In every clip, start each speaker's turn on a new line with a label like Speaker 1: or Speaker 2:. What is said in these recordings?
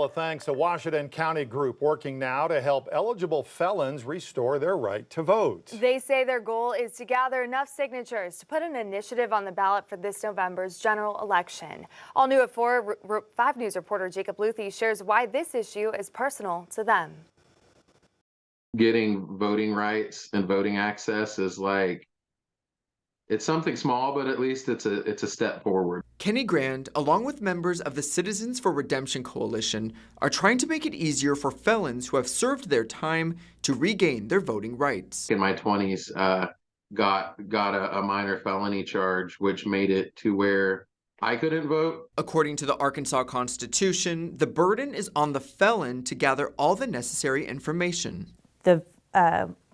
Speaker 1: Well, thanks. A Washington County group working now to help eligible felons restore their right to vote.
Speaker 2: They say their goal is to gather enough signatures to put an initiative on the ballot for this November's general election. All new at 4, 5 News reporter Jacob Luthi shares why this issue is personal to them.
Speaker 3: Getting voting rights and voting access is it's something small, but at least it's a step forward.
Speaker 4: Kenny Grand, along with members of the Citizens for Redemption Coalition, are trying to make it easier for felons who have served their time to regain their voting rights.
Speaker 3: In my 20s, got a minor felony charge, which made it to where I couldn't vote.
Speaker 4: According to the Arkansas Constitution, the burden is on the felon to gather all the necessary information.
Speaker 5: The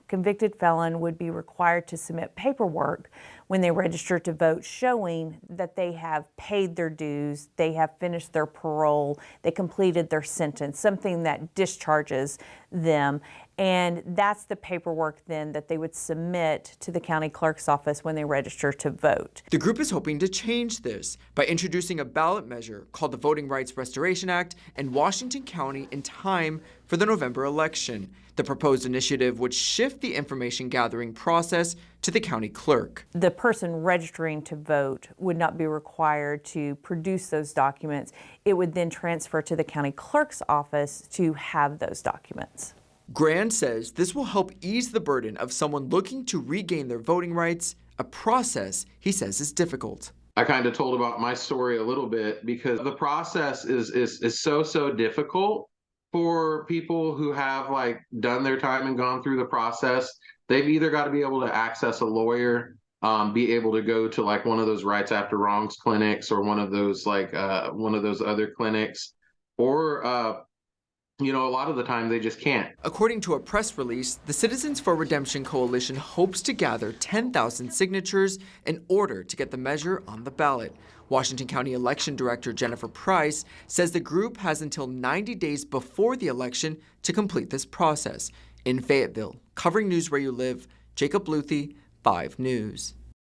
Speaker 5: convicted felon would be required to submit paperwork when they register to vote showing that they have paid their dues, they have finished their parole, they completed their sentence, something that discharges them. And that's the paperwork then that they would submit to the county clerk's office when they register to vote.
Speaker 4: The group is hoping to change this by introducing a ballot measure called the Voting Rights Restoration Act in Washington County in time for the November election. The proposed initiative would shift the information gathering process to the county clerk.
Speaker 5: The person registering to vote would not be required to produce those documents. It would then transfer to the county clerk's office to have those documents.
Speaker 4: Grand says this will help ease the burden of someone looking to regain their voting rights, a process he says is difficult.
Speaker 3: I kind of told about my story a little bit because the process is so difficult for people who have done their time and gone through the process. They've either got to be able to access a lawyer, be able to go to one of those rights after wrongs clinics or one of those other clinics, or a lot of the time they just can't.
Speaker 4: According to a press release, the Citizens for Redemption Coalition hopes to gather 10,000 signatures in order to get the measure on the ballot. Washington County Election Director Jennifer Price says the group has until 90 days before the election to complete this process. In Fayetteville, covering news where you live, Jacob Luthi, 5 News.